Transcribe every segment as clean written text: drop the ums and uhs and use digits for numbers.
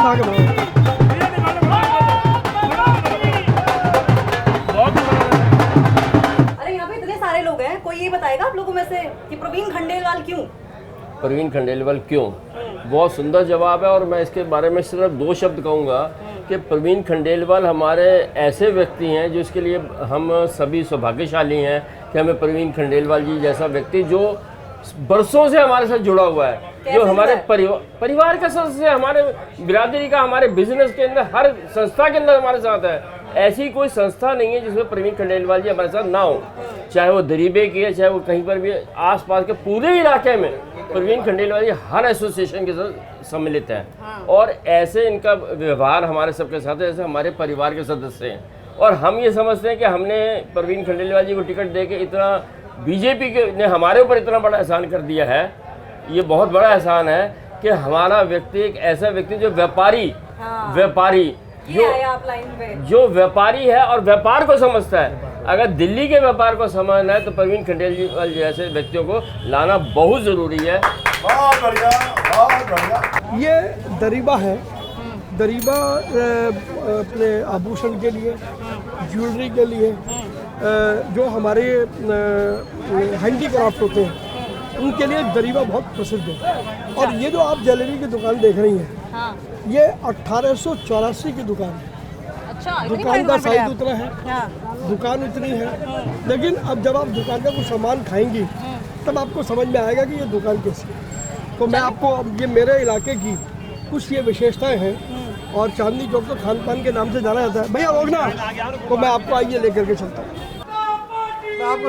खा के बताओ। अरे यहाँ पे इतने सारे लोग हैं, कोई ये बताएगा आप लोगों में से कि प्रवीण खंडेलवाल क्यों? प्रवीण खंडेलवाल क्यों? बहुत सुंदर जवाब है और मैं इसके बारे में सिर्फ 2 शब्द कहूँगा कि प्रवीण खंडेलवाल हमारे ऐसे व्यक्ति हैं जो इसके लिए हम सभी सौभाग्यशाली हैं कि हमें प्रवीण खंडेलवाल जी जैसा व्यक्ति जो बरसों से हमारे साथ जुड़ा हुआ है, जो हमारे परिवार का सदस्य, हमारे बिरादरी का, हमारे बिजनेस के अंदर, हर संस्था के अंदर हमारे साथ है। ऐसी कोई संस्था नहीं है जिसमें प्रवीण खंडेलवाल जी हमारे साथ ना हो, चाहे वो दरीबे की है, चाहे वो कहीं पर भी आसपास के पूरे इलाके में प्रवीण खंडेलवाल जी हर एसोसिएशन के साथ सम्मिलित हैं। और ऐसे इनका व्यवहार हमारे सबके साथ है जैसे हमारे परिवार के सदस्य हैं। और हम ये समझते हैं कि हमने प्रवीण खंडेलवाल जी को टिकट दे के इतना बीजेपी ने हमारे ऊपर इतना बड़ा एहसान कर दिया है, ये बहुत बड़ा एहसान है कि हमारा व्यक्ति एक ऐसा व्यक्ति जो व्यापारी जो व्यापारी है और व्यापार को समझता है। अगर दिल्ली के व्यापार को समझना है तो प्रवीण खंडेलवाल जैसे व्यक्तियों को लाना बहुत ज़रूरी है। बहुत बढ़िया, बहुत बढ़िया। ये दरीबा है, दरीबा अपने आभूषण के लिए, ज्वेलरी के लिए, जो हमारे हैंडीक्राफ्ट होते हैं उनके लिए दरीबा बहुत प्रसिद्ध है। और ये जो आप ज्वेलरी की दुकान देख रही हैं, ये 1884 की दुकान है। अच्छा, दुकान का साइज उतना है, दुकान उतनी है, लेकिन अब जब आप दुकान का कुछ सामान खाएंगी तब आपको समझ में आएगा कि ये दुकान कैसी है। तो मैं आपको ये मेरे इलाके की कुछ ये विशेषताएं हैं और चांदनी चौक तो खान पान के नाम से जाना जाता है। भैया रोकना, तो मैं आपको आइए लेकर के चलता हूँ। मैं आपको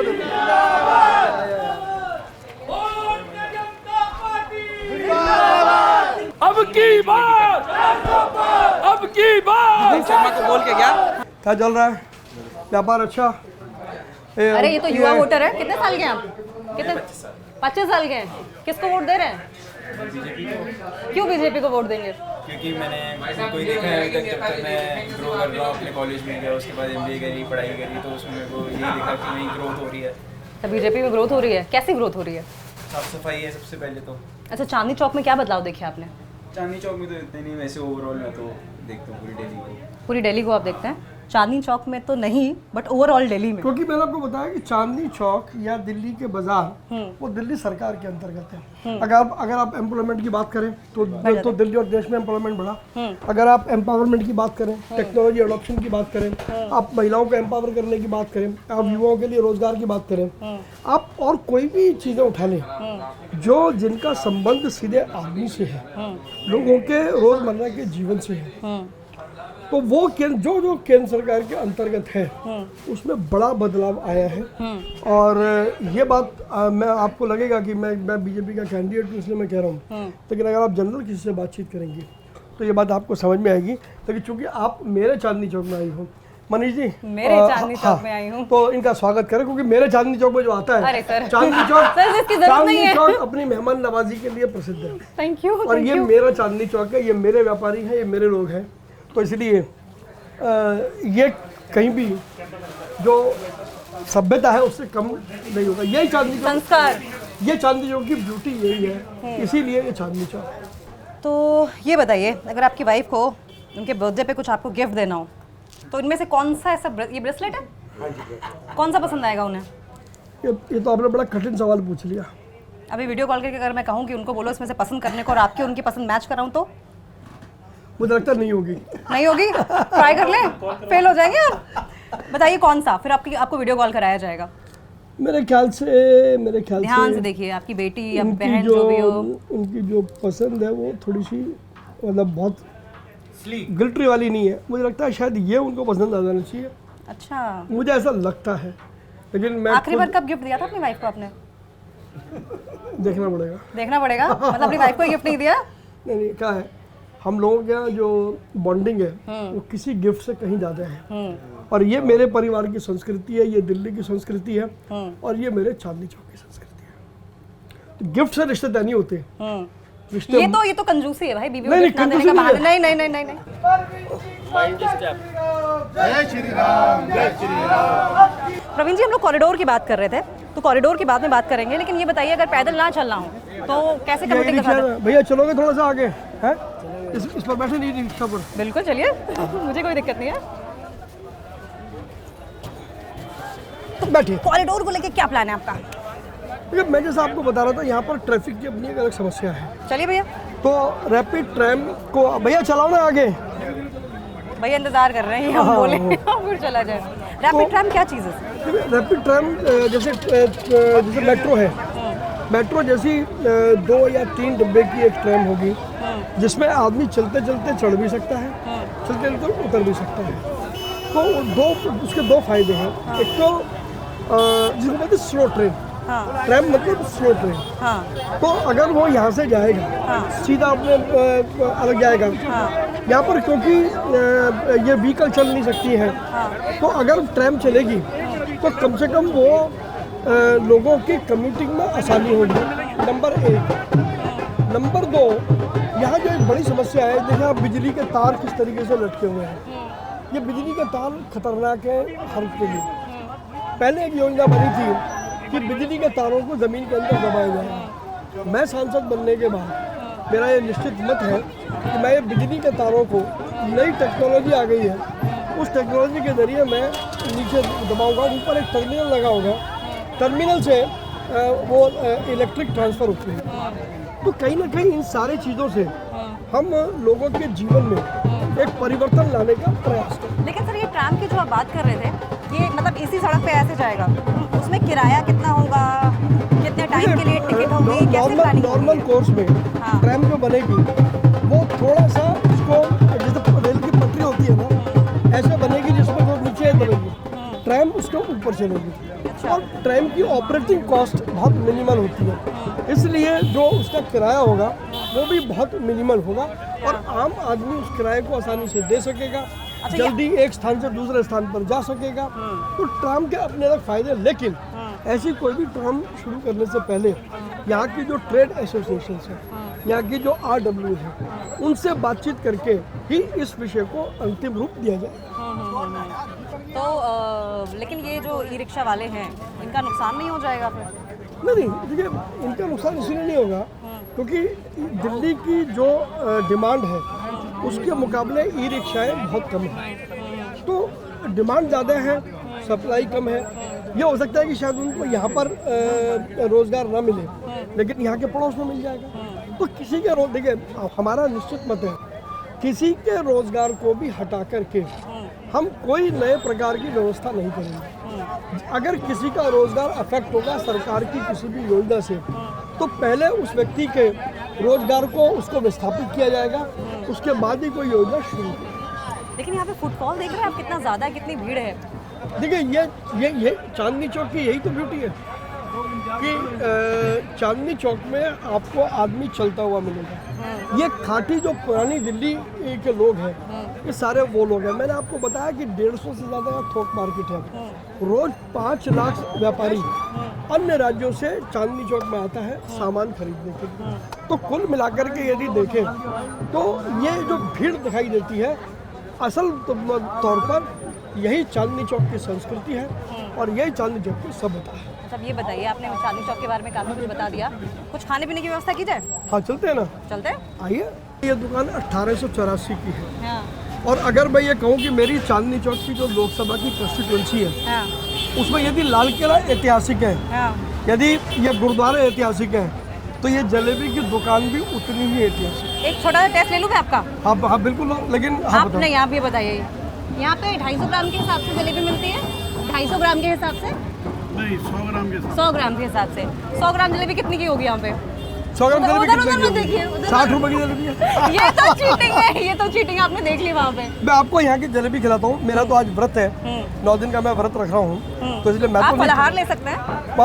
अब की बात शर्मा को बोल के क्या चल रहा है? व्यापार अच्छा? अरे ये तो युवा वोटर है। कितने साल के हैं आप? कितने? 25 साल के हैं। किसको वोट दे रहे हैं? क्यों बीजेपी को वोट देंगे? क्योंकि मैंने कोई देखा है अभी तक, जब तक मैं ग्रो कर रहा हूँ अपने कॉलेज में गया, उसके बाद MBA करी, पढ़ाई करी, तो उसमें मेरे को यही देखा कि नहीं ग्रोथ हो रही है। तो बीजेपी में ग्रोथ हो रही है? कैसी ग्रोथ हो रही है? साफ सफाई है सबसे पहले तो। अच्छा, चांदनी चौक में क्या बदलाव देखे आपने? चांदनी चौक में तो इतने नहीं, वैसे ओवरऑल मैं तो देखता हूँ पूरी दिल्ली को। पूरी दिल्ली को आप देखते हैं? चांदनी चौक में तो नहीं, बट ओवरऑल दिल्ली में। क्योंकि मैंने आपको बताया कि चांदनी चौक या दिल्ली के बाजार वो दिल्ली सरकार के अंतर्गत है। अगर आप एम्प्लॉयमेंट की बात करें तो दिल्ली और देश में एम्प्लॉयमेंट बढ़ा। अगर आप एम्पावरमेंट की बात करें, टेक्नोलॉजी अडॉप्शन की बात करें, आप महिलाओं को एम्पावर करने की बात करें, आप युवाओं के लिए रोजगार की बात करें, आप और कोई भी चीज़ें उठा लें जो जिनका संबंध सीधे आदमी से है, लोगों के रोजमर्रा के जीवन से है, तो वो जो केंद्र सरकार के अंतर्गत है उसमें बड़ा बदलाव आया है। और ये बात मैं आपको लगेगा कि मैं बीजेपी का कैंडिडेट हूँ इसलिए मैं कह रहा हूँ, लेकिन अगर आप जनरल किसी से बातचीत करेंगे तो ये बात आपको समझ में आएगी। लेकिन चूंकि आप मेरे चांदनी चौक में आई हो, मनीष जी मेरे चांदनी चौक में आई हूँ, तो इनका स्वागत करें, क्योंकि मेरे चांदनी चौक में जो आता है चांदनी चौक अपनी मेहमान नवाजी के लिए प्रसिद्ध है। Thank you. और ये मेरा चांदनी चौक है, ये मेरे व्यापारी हैं, ये मेरे लोग हैं, तो इसलिए ये कहीं भी जो सभ्यता है उससे कम नहीं होगा। यही चांदनी चौक संस्कार, ये चांदनी चौक की ब्यूटी यही है, इसीलिए ये चांदनी चौक है। तो ये बताइए, अगर आपकी वाइफ को उनके बर्थडे पे कुछ आपको गिफ्ट देना हो तो इनमें से कौन सा ऐसा, ये ब्रेसलेट है, कौन सा पसंद आएगा उन्हें? ये तो आपने बड़ा कठिन सवाल पूछ लिया। अभी वीडियो कॉल करके अगर मैं कहूँ कि उनको बोलो इसमें से पसंद करने को और आपकी उनकी पसंद मैच कराऊँ तो मुझे लगता नहीं होगी। नहीं होगी? ट्राई कर लें, फेल हो जाएंगे आप। बताइए कौन सा, फिर आपको वीडियो कॉल कराया जाएगा। मेरे ख्याल से ध्यान से देखिए, आपकी बेटी या बहन जो भी हो, उनकी जो पसंद है वो थोड़ी सी मतलब बहुत गिल्ट्री वाली नहीं है। मुझे लगता है शायद ये उनको पसंद आ जाना चाहिए। अच्छा, मुझे ऐसा लगता है, लेकिन मैं आखिरी बार कब गिफ्ट दिया था अपनी वाइफ को आपने? देखना पड़ेगा। मतलब अपनी वाइफ को गिफ्ट नहीं दिया? नहीं, क्या है, हम लोगों के यहाँ जो बॉन्डिंग है वो किसी गिफ्ट से कहीं ज़्यादा है। और ये मेरे परिवार की संस्कृति है, ये दिल्ली की संस्कृति है, और ये मेरे चांदनी चौक की संस्कृति है। तो गिफ्ट से रिश्ते तय नहीं होते। ये तो कंजूसी है भाई, बीवी को गिफ्ट ना देने का बहाना। नहीं। जय श्री राम, जय श्री राम। प्रवीण जी, हम लोग कॉरिडोर की बात कर रहे थे, तो कॉरिडोर की बाद में बात करेंगे, लेकिन ये बताइए अगर पैदल ना चलना हो तो कैसे कम्यूटिंग कर सकते हैं? भैया चलोगे थोड़ा सा आगे? हैं इस पर बैठे नहीं रिक्शा पर। बिल्कुल चलिए, मुझे कोई दिक्कत नहीं है। बैठिए। कॉरिडोर को लेके क्या प्लान है आपका? देखिए, मैं जैसा आपको बता रहा था, यहाँ पर ट्रैफिक की अपनी एक अलग समस्या है। चलिए भैया। तो रैपिड ट्रैम को भैया चलाओ ना आगे। भैया इंतजार कर रहे हैं, हम बोले फिर चला जाए। रैपिड ट्रैम क्या चीज़ है? रैपिड ट्रैम जैसे मेट्रो है, मेट्रो जैसी 2 या 3 डिब्बे की एक ट्रैम होगी, जिसमें आदमी चलते चलते चढ़ भी सकता है, चलते चलते उतर भी सकता है। तो उसके 2 फायदे हैं। एक तो जिसको कहते हैं स्लो ट्रेन, ट्रैम मतलब स्लो ट्रेन। तो अगर वो यहाँ से जाएगा सीधा अपने अलग जाएगा, यहाँ पर क्योंकि ये व्हीकल चल नहीं सकती है, तो अगर ट्रैम चलेगी तो कम से कम वो लोगों की कम्यूटिंग में आसानी होगी, नंबर 1। नंबर 2, यहाँ जो एक बड़ी समस्या है, देखिए आप बिजली के तार किस तरीके से लटके हुए हैं। ये बिजली के तार खतरनाक है हेल्थ के लिए। पहले एक योजना बनी थी कि बिजली के तारों को ज़मीन के अंदर दबाया जाए। मैं सांसद बनने के बाद मेरा ये निश्चित मत है कि मैं ये बिजली के तारों को, नई टेक्नोलॉजी आ गई है, उस टेक्नोलॉजी के ज़रिए मैं नीचे दबाऊंगा। ऊपर एक टर्मिनल लगा होगा, टर्मिनल से वो इलेक्ट्रिक ट्रांसफ़र होती है। तो कहीं ना कहीं इन सारी चीज़ों से हम लोगों के जीवन में एक परिवर्तन लाने का प्रयास करें। लेकिन सर, ये ट्रैम की जो आप बात कर रहे थे, ये मतलब इसी सड़क पे ऐसे जाएगा, उसमें किराया कितना होगा, कितने टाइम के लिए टिकट होगी, कैसे प्लानिंग होगी? नॉर्मल कोर्स में ट्रैम जो बनेगी वो थोड़ा सा उसको, जैसे रेल की पटरी होती है ना, ऐसे बनेगी जिसमें वो नीचे दबेगी, ट्रैम उसके ऊपर चलेगी। और ट्रैम की ऑपरेटिंग कॉस्ट बहुत मिनिमल होती है, इसलिए जो उसका किराया होगा वो भी बहुत मिनिमल होगा और आम आदमी उस किराए को आसानी से दे सकेगा, जल्दी एक स्थान से दूसरे स्थान पर जा सकेगा। तो ट्राम के अपने अलग फायदे, लेकिन ऐसी कोई भी ट्राम शुरू करने से पहले यहाँ की जो ट्रेड एसोसिएशन है, यहाँ की जो RW है, उनसे बातचीत करके ही इस विषय को अंतिम रूप दिया जाए। तो लेकिन ये जो ई रिक्शा वाले हैं, इनका नुकसान नहीं हो जाएगा फिर? नहीं, देखिए इनका नुकसान इसलिए नहीं होगा क्योंकि दिल्ली की जो डिमांड है उसके मुकाबले ई रिक्शाएँ बहुत कम हैं। तो डिमांड ज़्यादा है, सप्लाई कम है। ये हो सकता है कि शायद उनको यहाँ पर रोज़गार ना मिले, लेकिन यहाँ के पड़ोस में मिल जाएगा। तो किसी के देखिए, हमारा निश्चित मत है किसी के रोज़गार को भी हटा करके हम कोई नए प्रकार की व्यवस्था नहीं करेंगे। अगर किसी का रोज़गार अफेक्ट होगा सरकार की किसी भी योजना से, तो पहले उस व्यक्ति के रोज़गार को उसको विस्थापित किया जाएगा, उसके बाद ही कोई योजना शुरू होगी। लेकिन यहाँ पे फुटफॉल देख रहे हैं आप, कितना ज़्यादा है, कितनी भीड़ है। देखिए ये चांदनी चौक की यही तो ब्यूटी है कि चांदनी चौक में आपको आदमी चलता हुआ मिलेगा। ये खाटी जो पुरानी दिल्ली के लोग हैं, ये सारे वो लोग हैं। मैंने आपको बताया कि 150 से ज़्यादा थोक मार्केट है। रोज़ 5 लाख व्यापारी अन्य राज्यों से चांदनी चौक में आता है सामान खरीदने के लिए। तो कुल मिलाकर के यदि देखें तो ये जो भीड़ दिखाई देती है, असल तौर पर यही चांदनी चौक की संस्कृति है और यही चांदनी चौक की सभ्यता है। सब ये बताइए, आपने चांदनी चौक के बारे में काफ़ी कुछ बता दिया, कुछ खाने पीने की व्यवस्था की जाए? हाँ, चलते हैं ना, चलते हैं। आइए। ये दुकान 1884 की है। हाँ। और अगर मैं ये कहूँ कि मेरी चांदनी चौक की जो लोकसभा की कंस्टिट्यूंसी है, हाँ। उसमें यदि लाल किला ऐतिहासिक है, हाँ। यदि ये गुरुद्वारा ऐतिहासिक है, तो ये जलेबी की दुकान भी उतनी ही ऐतिहासिक है। एक छोटा सा टेस्ट ले लूँ मैं आपका? हाँ बिल्कुल, लेकिन हाँ आप नहीं, आप ये बताइए, यहाँ पे 250 ग्राम के हिसाब से जलेबी मिलती है? 250 ग्राम के हिसाब से नहीं, 100 ग्राम के 100 ग्राम के हिसाब से। 100 ग्राम जलेबी कितनी की होगी यहाँ पे? 100 ग्राम जलेबी उधर कितने की देखिए, होगी? उधर 60 रुपए की जलेबी है। ये तो चीटिंग है, ये तो चीटिंग आपने देख ली वहाँ पे। मैं आपको यहाँ की जलेबी खिलाता हूँ। मेरा तो आज व्रत है, 9 दिन का मैं व्रत रख रहा हूँ, तो इसलिए मैं आप तो फलाहार ले सकते हैं,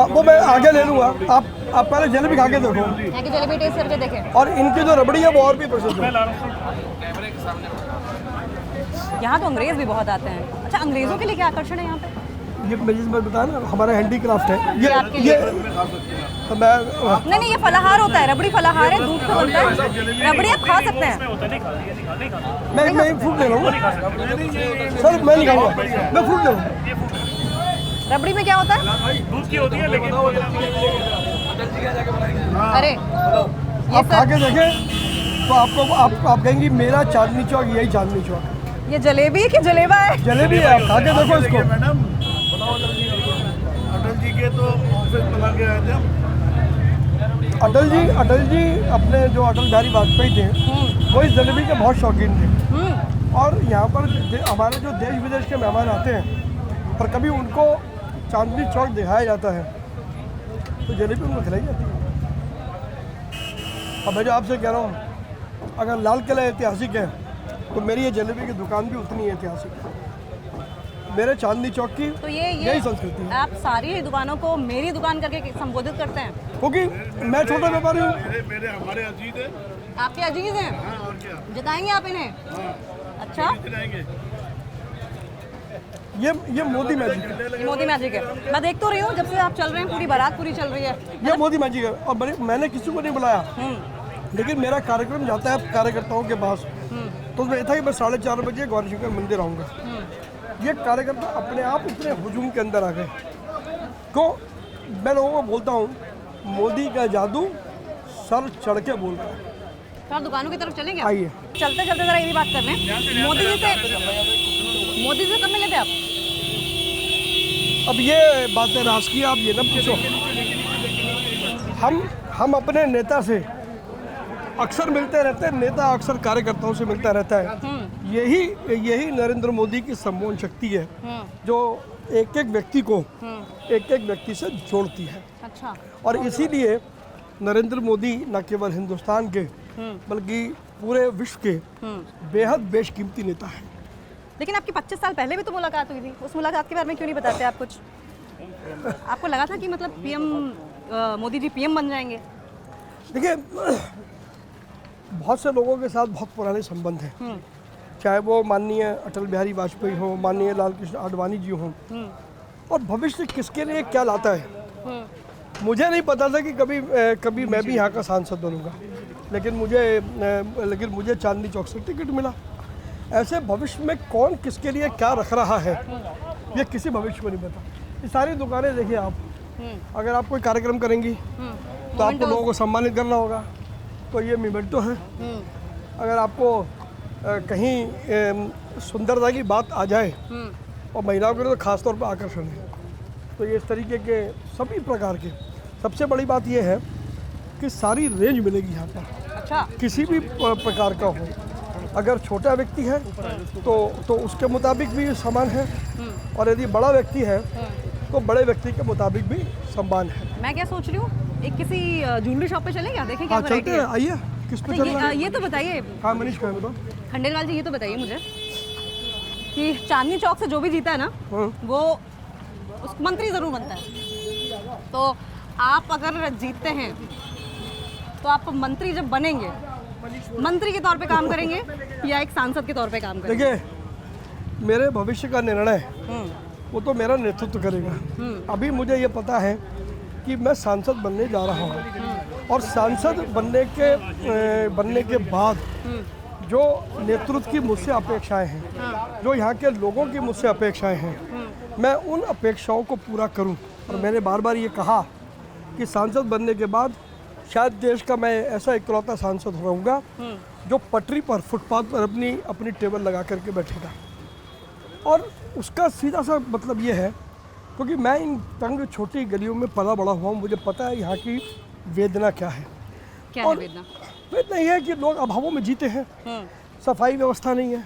वो मैं आगे ले लूँगा। आप पहले जलेबी खा के देखो, यहाँ की जलेबी टेस्ट करके देखें। और इनकी जो रबड़ी है वो और भी प्रसिद्ध है। यहाँ तो अंग्रेज भी बहुत आते हैं। अच्छा, अंग्रेजों के लिए क्या आकर्षण है यहाँ पे? ये मैं जिस बार बताया ना, हमारा हैंडीक्राफ्ट है ये। आपके लिए? तो मैं नहीं, ये फलाहार होता है, रबड़ी फलाहार है, दूध से बनता है। रबड़ी आप खा सकते हैं। मैं फ्रूट ले रहा हूँ सर, मैं नहीं खाऊंगा, मैं फ्रूट ले रहा हूँ। रबड़ी में क्या होता है? दूध की होती है, लेकिन अरे आप खा के देखें, तो आप कहेंगी मेरा चांदनी चौक यही चांदनी चौक है। ये जलेबी है कि जलेबा है? जलेबी है, आप खा के देखो इसको। मैडम अटल जी के तो ऑफिस बना के आए थे हम। अटल जी अपने जो अटल बिहारी वाजपेयी थे वो इस जलेबी के बहुत शौकीन थे। और यहाँ पर हमारे जो देश विदेश के मेहमान आते हैं और कभी उनको चांदनी चौक दिखाया जाता है तो जलेबी उनको खिलाई जाती है। अब मैं जो आपसे कह रहा हूँ, अगर लाल किला ऐतिहासिक है तो मेरी ये जलेबी की दुकान भी उतनी ऐतिहासिक है। मेरे चांदनी चौक की तो ये यही संस्कृति है। आप सारी दुकानों को मेरी दुकान करके संबोधित करते हैं? क्योंकि मैं छोटा व्यापारी हूँ। मेरे हमारे अजीज हैं। आपके अजीज हैं? हाँ, और क्या जिताएंगे आप इन्हें? अच्छा, दिलाएंगे। ये मोदी मैजिक है। ये मोदी मैजिक है। मैं देख तो रही हूँ जब से आप चल रहे हैं, पूरी बारात पूरी चल रही है। ये मोदी मैजिक है। और मैंने किसी को नहीं बुलाया, लेकिन मेरा कार्यक्रम जाता है कार्यकर्ताओं के पास। तो उसमें ये था कि मैं 4:30 बजे गौरी शंकर मंदिर आऊँगा। ये कार्यकर्ता अपने आप इतने हुजूम के अंदर आ गए। क्यों? मैं लोगों को बोलता हूँ मोदी का जादू सर चढ़ के बोल रहा है। तो आप दुकानों की तरफ चलेंगे? आइए। चलते चलते जरा ये भी बात कर लें, मोदी जी से कब मिले थे आप? अब ये बातें राजकीय आप ये ना पूछो। हम अपने नेता से अक्सर मिलते रहते हैं, नेता अक्सर कार्यकर्ताओं से मिलता रहता है। यही नरेंद्र मोदी की सम्मोहन शक्ति है जो एक एक व्यक्ति को एक एक व्यक्ति से जोड़ती है। अच्छा। और इसीलिए नरेंद्र मोदी न केवल हिंदुस्तान के बल्कि पूरे विश्व के बेहद बेशकीमती नेता हैं। लेकिन आपकी 25 साल पहले भी तो मुलाकात हुई थी, उस मुलाकात के बारे में क्यों नहीं बताते आप कुछ? आपको लगा था कि मतलब पीएम मोदी जी पीएम बन जाएंगे? देखिए, बहुत से लोगों के साथ बहुत पुराने संबंध हैं, चाहे वो माननीय अटल बिहारी वाजपेयी हो, माननीय लाल कृष्ण आडवाणी जी हों। और भविष्य किसके लिए क्या लाता है मुझे नहीं पता था कि कभी मैं भी यहाँ का सांसद बनूंगा, लेकिन मुझे चांदनी चौक से टिकट मिला। ऐसे भविष्य में कौन किसके लिए क्या रख रहा है ये किसी भविष्य को नहीं पता। ये सारी दुकानें देखिए आप, अगर आप कोई कार्यक्रम करेंगी तो आपको लोगों को सम्मानित करना होगा, तो ये मिमेंटो है। अगर आपको कहीं सुंदरता की बात आ जाए और महिलाओं के लिए तो खासतौर पर आकर्षण है, तो ये इस तरीके के सभी प्रकार के। सबसे बड़ी बात ये है कि सारी रेंज मिलेगी यहाँ पर। अच्छा। किसी भी प्रकार का हो, अगर छोटा व्यक्ति है तो उसके मुताबिक भी सम्मान है, और यदि बड़ा व्यक्ति है तो बड़े व्यक्ति के मुताबिक भी सम्मान है। मैं क्या सोच रही हूँ, एक किसी ज्वेलरी शॉप पे चलें क्या, देखें क्या हाँ चलते हैं, आइए। किस पे चलना है? ये तो बताइए हाँ मनीष कहें बताओ। खंडेलवाल जी, ये तो बताइए मुझे कि चांदनी चौक से जो भी जीता है ना वो उस मंत्री ज़रूर बनता है। तो आप अगर जीतते हैं तो आप मंत्री जब बनेंगे, मंत्री के तौर पे काम करेंगे या एक सांसद के तौर पे काम करेंगे? देखिए, मेरे भविष्य का निर्णय वो तो मेरा नेतृत्व करेगा। अभी मुझे ये पता है कि मैं सांसद बनने जा रहा हूँ, और सांसद बनने के बाद जो नेतृत्व की मुझसे अपेक्षाएं हैं, जो यहाँ के लोगों की मुझसे अपेक्षाएं हैं, मैं उन अपेक्षाओं को पूरा करूँ। और मैंने बार बार ये कहा कि सांसद बनने के बाद शायद देश का मैं ऐसा इकलौता सांसद रहूँगा जो पटरी पर, फुटपाथ पर अपनी टेबल लगा करके बैठेगा। और उसका सीधा सा मतलब ये है, क्योंकि मैं इन तंग छोटी गलियों में पला बड़ा हुआ हूँ, मुझे पता है यहाँ की वेदना क्या है। क्या है वेदना? वेदना ये है कि लोग अभावों में जीते हैं, सफाई व्यवस्था नहीं है।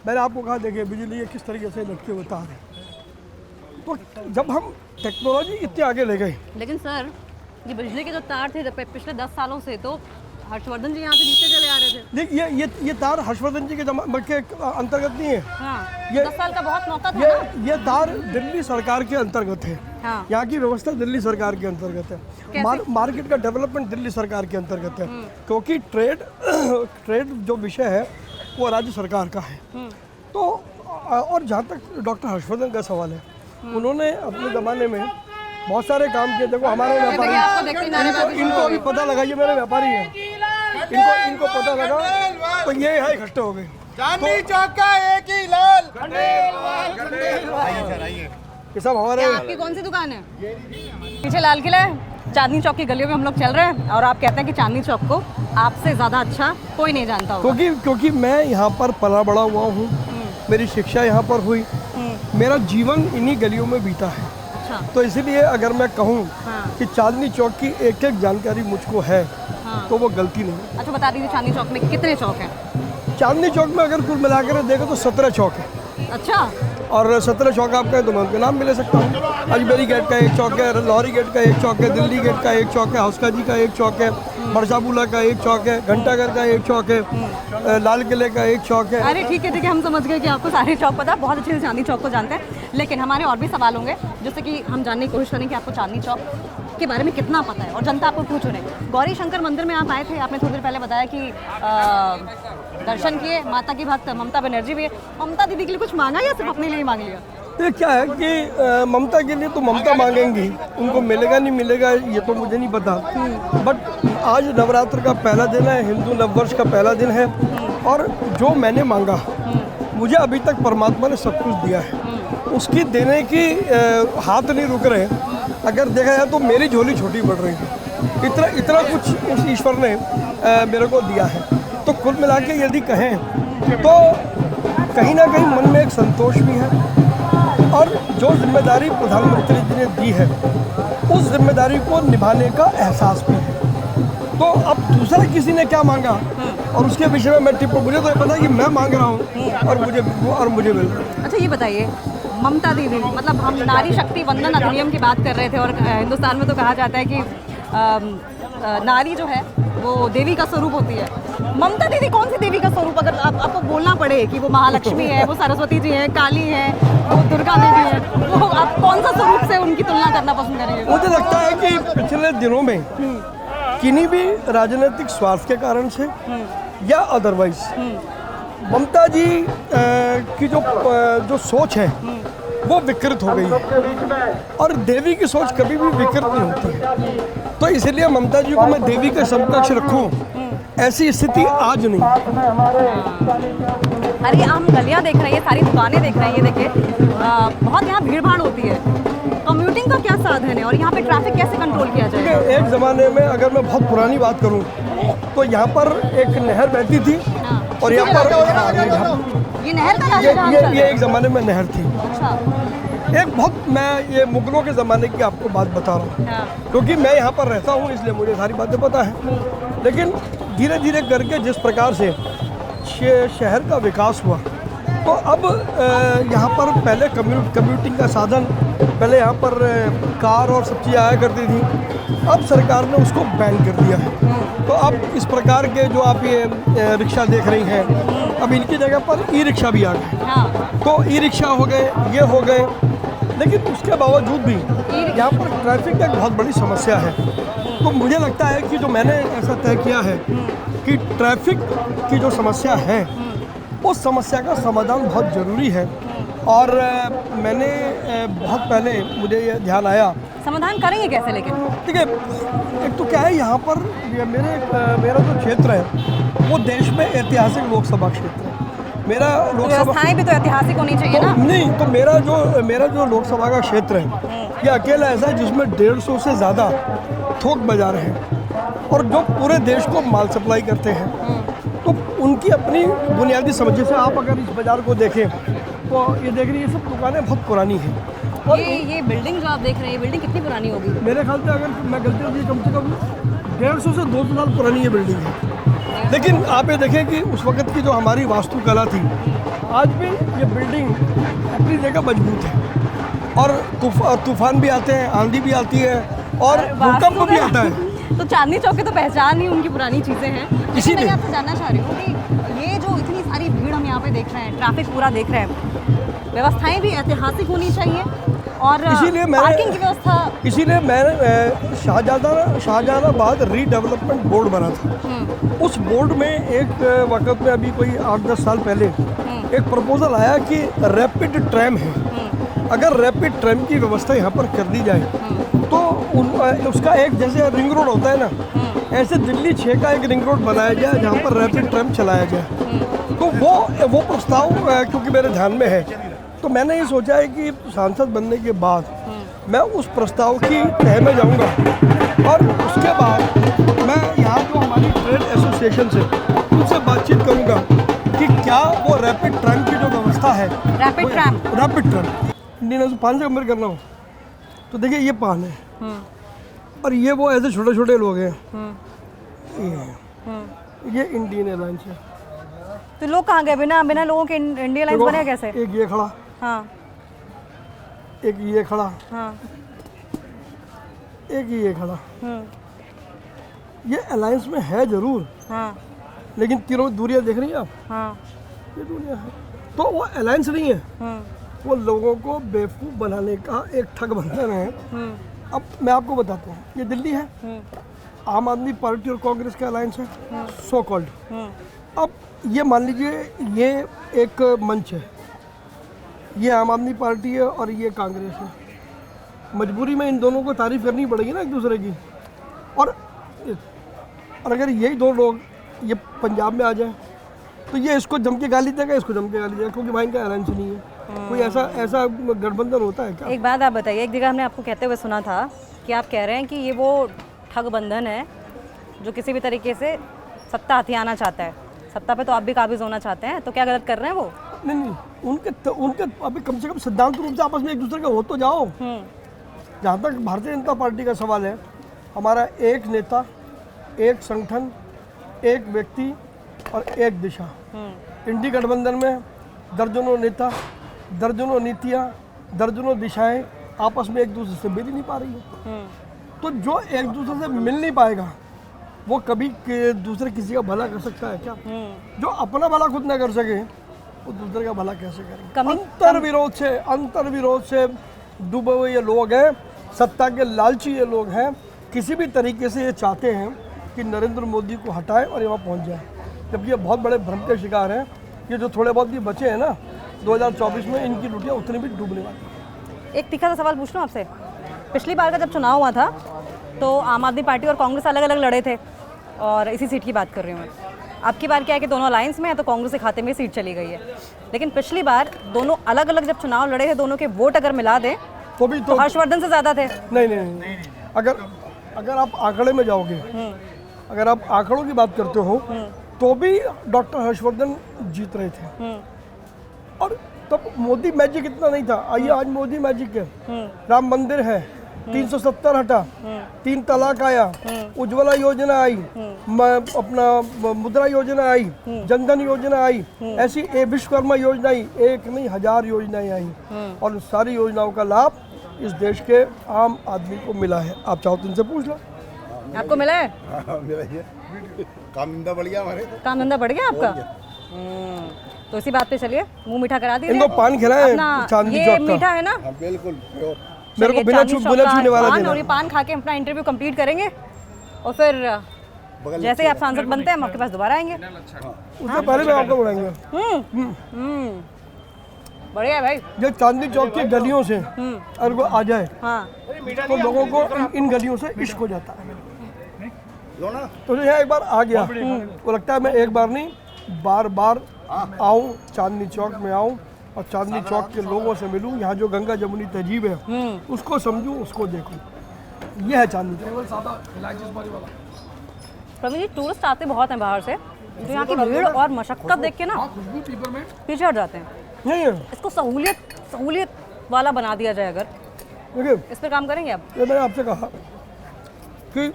मैंने आपको कहा, देखिए बिजली ये किस तरीके से लटके हुए तार हैं। तो जब हम टेक्नोलॉजी इतने आगे ले गए। लेकिन सर, ये बिजली के जो तार थे पिछले 10 सालों से तो हर्षवर्धन जी यहाँ से नीचे चले आ रहे थे। देखिए, ये तार हर्षवर्धन जी के अंतर्गत नहीं है। हाँ, ये 10 साल का बहुत मौका था ना। ये तार दिल्ली सरकार के अंतर्गत है। हाँ। यहाँ की व्यवस्था दिल्ली सरकार के अंतर्गत है। मार्केट का डेवलपमेंट दिल्ली सरकार के अंतर्गत है, क्योंकि ट्रेड जो विषय है वो राज्य सरकार का है। तो और जहाँ तक डॉक्टर हर्षवर्धन का सवाल है, उन्होंने अपने ज़माने में बहुत सारे काम किए। देखो हमारे व्यापारी, इनको भी पता लगा, ये मेरे व्यापारी हैं, इनको पता लगा तो ये यहाँ इकट्ठे हो गए। चांदनी चौक का एक ही लाल ये सब हमारे। आपकी कौन सी दुकान है? पीछे लाल किला है। चांदनी चौक की गलियों में हम लोग चल रहे हैं और आप कहते हैं कि चांदनी चौक को आपसे ज़्यादा अच्छा कोई नहीं जानता होगा। क्योंकि मैं यहाँ पर पला बड़ा हुआ हूँ, मेरी शिक्षा यहाँ पर हुई, मेरा जीवन इन्हीं गलियों में बीता है। अच्छा। तो इसीलिए अगर मैं कहूँ कि चांदनी चौक की एक एक जानकारी मुझको है तो वो गलती नहीं। अच्छा, बता दीजिए चांदनी चौक में कितने चौक हैं? चांदनी चौक में अगर कुल मिलाकर देखो तो 17 चौक है। अच्छा। और 17 चौक आपका है तो मैं उनके नाम भी ले सकता हूँ। अजमेरी गेट का एक चौक है, लाहौरी गेट का एक चौक है, दिल्ली गेट का एक चौक है, हौसकाजी का एक चौक है, मरसाबुला का एक चौक है, घंटाघर का एक चौक है, लाल किले का एक चौक है। अरे ठीक है, हम समझ गए कि आपको सारे चौक पता है, बहुत अच्छे से चांदनी चौक को जानते हैं। लेकिन हमारे और भी सवाल होंगे जिससे कि हम जानने की कोशिश करें कि आपको चांदनी चौक के बारे में कितना पता है और जनता आपको क्यों चुने। गौरी शंकर मंदिर में आप आए थे, आपने थोड़ी देर पहले बताया कि दर्शन किए, माता की भक्त ममता बनर्जी भी है। ममता दीदी के लिए कुछ मांगा या सिर्फ अपने लिए ही मांग लिया? ये क्या है कि ममता के लिए तो ममता मांगेंगी, उनको मिलेगा नहीं मिलेगा ये तो मुझे नहीं पता। बट आज नवरात्र का पहला दिन है, हिंदू नववर्ष का पहला दिन है और जो मैंने मांगा मुझे अभी तक परमात्मा ने सब कुछ दिया है, उसकी देने की हाथ नहीं रुक रहे। अगर देखा जाए तो मेरी झोली छोटी पड़ रही है, इतना कुछ उस ईश्वर ने मेरे को दिया है। तो कुल मिला के यदि कहें तो कहीं ना कहीं मन में एक संतोष भी है और जो जिम्मेदारी प्रधानमंत्री जी ने दी है उस जिम्मेदारी को निभाने का एहसास भी है। तो अब दूसरा किसी ने क्या मांगा और उसके विषय में मैं टिप्पणी, मुझे तो ये पता है कि मैं मांग रहा हूँ और मुझे मिल रहा है। अच्छा, ये बताइए ममता दीदी, मतलब हम नारी शक्ति वंदन अधिनियम की बात कर रहे थे और हिंदुस्तान में तो कहा जाता है कि नारी जो है वो देवी का स्वरूप होती है। ममता दीदी कौन सी देवी का स्वरूप, अगर आपको बोलना पड़े कि वो महालक्ष्मी है, वो सरस्वती जी है, काली है, वो दुर्गा देवी है, वो आप कौन सा स्वरूप से उनकी तुलना करना पसंद करेंगे? मुझे लगता है कि पिछले दिनों में किन्हीं भी राजनीतिक स्वार्थ के कारण से या अदरवाइज ममता जी की जो सोच है वो विकृत हो गई है और देवी की सोच कभी भी विकृत नहीं होती है। तो इसलिए ममता जी को मैं देवी के समकक्ष रखूं ऐसी स्थिति आज नहीं। अरे हम गलियां देख रहे हैं, सारी दुकानें देख रहे हैं, ये देखिए बहुत यहाँ भीड़ भाड़ होती है। कम्यूटिंग का क्या साधन है और यहाँ पे ट्रैफिक कैसे कंट्रोल किया जाएगा? एक ज़माने में अगर मैं बहुत पुरानी बात करूँ तो यहाँ पर एक नहर बहती थी और यहाँ पर ये नहर का रास्ता ये एक ज़माने में नहर थी। अच्छा। एक बहुत, मैं ये मुगलों के ज़माने की आपको बात बता रहा हूँ क्योंकि मैं यहाँ पर रहता हूँ इसलिए मुझे सारी बातें पता है। लेकिन धीरे धीरे करके जिस प्रकार से शहर का विकास हुआ तो अब यहाँ पर पहले कम्यूटिंग का साधन, पहले यहाँ पर कार और सब चीज़ें आया करती थी, अब सरकार ने उसको बैन कर दिया है। तो अब इस प्रकार के जो आप ये रिक्शा देख रही हैं, अब इनकी जगह पर ई रिक्शा भी आ गए। तो ई रिक्शा हो गए, ये हो गए, लेकिन उसके बावजूद भी यहाँ पर ट्रैफिक एक बहुत बड़ी समस्या है। तो मुझे लगता है कि जो मैंने ऐसा तय किया है कि ट्रैफिक की जो समस्या है उस समस्या का समाधान बहुत ज़रूरी है और मैंने बहुत पहले मुझे ये ध्यान आया। समाधान करेंगे कैसे लेकिन? ठीक है, एक तो क्या है यहाँ पर मेरा जो क्षेत्र है वो देश में ऐतिहासिक लोकसभा क्षेत्र है। मेरा लोकसभा व्यवस्थाएं भी तो ऐतिहासिक होनी चाहिए ना? नहीं, तो मेरा जो लोकसभा का क्षेत्र है ये अकेला ऐसा है जिसमें 150 से ज़्यादा थोक बाजार हैं और जो पूरे देश को माल सप्लाई करते हैं। तो उनकी अपनी बुनियादी समझ, जैसे आप अगर इस बाज़ार को देखें तो ये देख रही है सब दुकानें बहुत पुरानी हैं। और ये बिल्डिंग जो आप देख रहे हैं, बिल्डिंग कितनी पुरानी होगी? मेरे ख्याल से अगर मैं गलती नहीं, कम से कम 150 से 200 साल पुरानी ये बिल्डिंग है। लेकिन आप ये देखें कि उस वक़्त की जो हमारी वास्तुकला थी, आज भी ये बिल्डिंग अपनी जगह मजबूत है और तूफान भी आते हैं, आंधी भी आती है और भूकंप भी आता है। तो चांदनी चौक की तो पहचान ही उनकी पुरानी चीज़ें हैं। इसीलिए मैं आपसे जानना चाह रही हूँ कि ये जो इतनी सारी भीड़ हम यहाँ पे देख रहे हैं, ट्रैफिक पूरा देख रहे हैं, व्यवस्थाएं भी ऐतिहासिक होनी चाहिए और पार्किंग की व्यवस्था। इसीलिए मैंने शाहजहानाबाद रीडेवलपमेंट बोर्ड बना था। उस बोर्ड में एक वक्त में अभी कोई 8-10 साल पहले एक प्रपोजल आया कि रैपिड ट्रैम है, अगर रैपिड ट्रैम की व्यवस्था यहाँ पर कर दी जाए तो उसका एक जैसे रिंग रोड होता है ना, ऐसे दिल्ली 6 का एक रिंग रोड बनाया जाए जहाँ पर रैपिड ट्रैम चलाया जाए। तो वो प्रस्ताव क्योंकि मेरे ध्यान में है, तो मैंने ये सोचा है कि सांसद बनने के बाद मैं उस प्रस्ताव की तह में जाऊंगा और उसके बाद मैं यहाँ जो हमारी ट्रेड एसोसिएशन से उनसे बातचीत करूंगा कि क्या वो रैपिड ट्रैम की जो व्यवस्था है, rapid tram, rapid tram Indian से पान से कंपेयर करना हो तो देखिए ये पान है और ये वो ऐसे छोटे छोटे लोग हैं, ये इंडियन एयरलाइंस है। तो लोग कहाँ गए? बिना बिना लोगों के इंडियन एयरलाइंस बने कैसे? एक ये खड़ा, हाँ एक ये खड़ा, हाँ, एक ये खड़ा। ये अलायंस में है जरूर, हाँ लेकिन तीनों दूरियां देख रही हैं आप, हाँ, ये दूरियां हैं तो वो अलायंस नहीं है, वो लोगों को बेवकूफ़ बनाने का एक ठग बंधन है। अब मैं आपको बताता हूँ, ये दिल्ली है, आम आदमी पार्टी और कांग्रेस का अलायंस है सो कॉल्ड। अब ये मान लीजिए ये एक मंच है, ये आम आदमी पार्टी है और ये कांग्रेस है, मजबूरी में इन दोनों को तारीफ करनी पड़ेगी ना एक दूसरे की। और अगर यही दो लोग ये पंजाब में आ जाए तो ये इसको जम के गाली देगा, इसको जम के गाली देगा, क्योंकि भाई इनका अलायंस नहीं है। कोई ऐसा गठबंधन होता है क्या? एक बात आप बताइए, एक जगह हमने आपको कहते हुए सुना था कि आप कह रहे हैं कि ये वो ठग बंधन है जो किसी भी तरीके से सत्ता हथियाना चाहता है, सत्ता पे तो आप भी काबिज होना चाहते हैं, तो क्या गलत कर रहे हैं वो? नहीं, उनके अभी कम से कम सिद्धांत रूप से आपस में एक दूसरे के हो तो जाओ। जहाँ तक भारतीय जनता पार्टी का सवाल है, हमारा एक नेता, एक संगठन, एक व्यक्ति और एक दिशा। इंडी गठबंधन में दर्जनों नेता, दर्जनों नीतियाँ, दर्जनों दिशाएं आपस में एक दूसरे से मिल ही नहीं पा रही है। तो जो एक दूसरे से मिल नहीं पाएगा वो कभी दूसरे किसी का भला कर सकता है क्या? जो अपना भला खुद ना कर सके वो दूसरे का भला कैसे करेंगे? अंतर विरोध से डूबे हुए ये लोग हैं, सत्ता के लालची ये लोग हैं, किसी भी तरीके से ये चाहते हैं कि नरेंद्र मोदी को हटाएं और यहाँ पहुँच जाए, जबकि ये बहुत बड़े भ्रम के शिकार हैं। ये जो थोड़े बहुत भी बचे हैं ना 2024 में, इनकी लुटियाँ उतनी भी डूबने वाली। एक तीखा सा सवाल पूछ लूँ आपसे, पिछली बार का जब चुनाव हुआ था तो आम आदमी पार्टी और कांग्रेस अलग अलग लड़े थे और इसी सीट की बात कर रही हूँ मैं। आपकी बार क्या है कि दोनों अलायंस में है तो कांग्रेस के खाते में सीट चली गई है, लेकिन पिछली बार दोनों अलग अलग जब चुनाव लड़े थे, दोनों के वोट अगर मिला दें तो भी तो हर्षवर्धन से ज़्यादा थे। नहीं, अगर आप आंकड़े में जाओगे, अगर आप आंकड़ों की बात करते हो तो भी डॉक्टर हर्षवर्धन जीत रहे थे। और तब मोदी मैजिक इतना नहीं था। आइए आज मोदी मैजिक है, राम मंदिर है, 370 हटा, 3 तलाक आया, उज्ज्वला योजना आई, अपना मुद्रा योजना आई, जनधन योजना आई, ऐसी विश्वकर्मा योजना आई, एक नहीं 1000 योजनाएं आई और उन सारी योजनाओं का लाभ इस देश के आम आदमी को मिला है। आप चाहो तो इनसे पूछ लो। आपको मिला है? काम धंधा बढ़ गया, हमारे काम धंधा बढ़ गया आपका? तो इसी बात पे चलिए, मुंह मीठा करा दीजिए। इनको पान खिलाएं चांदनी ये चौक का। मीठा है ना? बिल्कुल। मेरे को बिना छुप वाला देना। और ये पान खा के अपना इंटरव्यू कंप्लीट करेंगे और फिर जैसे ही आप सांसद बनते हैं हम आपके पास दोबारा आएंगे। उससे पहले मैं आपको बुलाएंगे। बढ़िया है भाई। जो चांदनी चौक की गलियों से अगर वो आ जाए तो लोगों को इन गलियों से इश्क हो जाता है। तो यहाँ एक बार आ गया वो लगता है मैं एक बार नहीं बार बार आऊँ, चांदनी चौक में आऊँ और चांदनी चौक के लोगों से मिलूं। यहाँ जो गंगा जमुनी तहजीब है उसको समझूं, उसको देखूं। ये है चांदनी चौक। प्रवीण जी, टूरिस्ट आते बहुत हैं बाहर से, तो यहाँ की भीड़ और मशक्कत देख के ना पीछे हट जाते हैं। नहीं है, इसको सहूलियत वाला बना दिया जाए अगर, देखिए इस पर काम करेंगे आप? ये मैंने आपसे कहा कि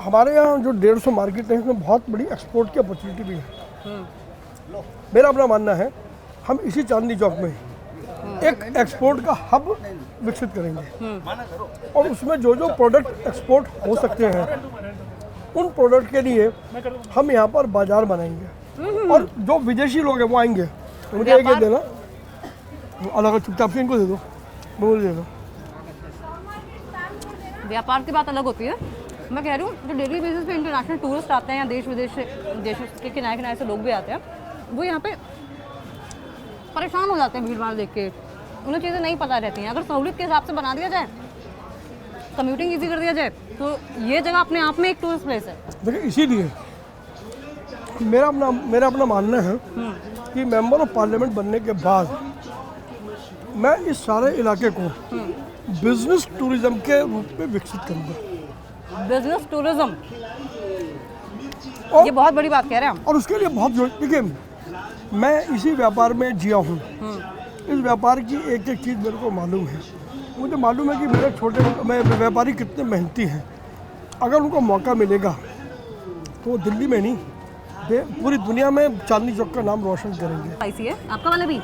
हमारे यहाँ जो 150 मार्केट है इसमें बहुत बड़ी एक्सपोर्ट की अपॉर्चुनिटी भी है। मेरा अपना मानना है हम इसी चांदनी चौक में एक एक्सपोर्ट का हब विकसित करेंगे और उसमें जो जो प्रोडक्ट एक्सपोर्ट हो सकते हैं उन प्रोडक्ट के लिए हम यहाँ पर बाजार बनाएंगे और जो विदेशी लोग हैं वो आएंगे। मुझे एक देना अलग चुपचाप से इनको दे दो, मुझे दे दो। व्यापार की बात अलग होती है, मैं कह रही हूँ जो डेली बेसिस पे इंटरनेशनल टूरिस्ट आते हैं या देश विदेश से, देशों के किनारे किनारे से लोग भी आते हैं, वो यहाँ पे परेशान हो जाते हैं भीड़ भाड़ देख के, उन्हें चीज़ें नहीं पता रहती हैं। अगर सहूलियत के हिसाब से बना दिया जाए, कम्यूटिंग ईजी कर दिया जाए, तो ये जगह अपने आप में एक टूरिस्ट प्लेस है। देखिए इसीलिए मेरा अपना मानना है कि मेंबर ऑफ पार्लियामेंट बनने के बाद मैं इस सारे इलाके को बिजनेस टूरिज्म के रूप में विकसित करूँगा। बिजनेस टूरिज्म, और- ये बहुत बड़ी बात कह रहे हैं हम। और उसके लिए बहुत देखिए, मैं इसी व्यापार में जिया हूँ। इस व्यापार की एक एक चीज़ मेरे को मालूम है। मुझे मालूम है कि मेरे छोटे व्यापारी कितने मेहनती हैं। अगर उनको मौका मिलेगा तो वो दिल्ली में नहीं, पूरी दुनिया में चांदनी चौक का नाम रोशन करेंगे। स्पाइसी है आपका वाला भी?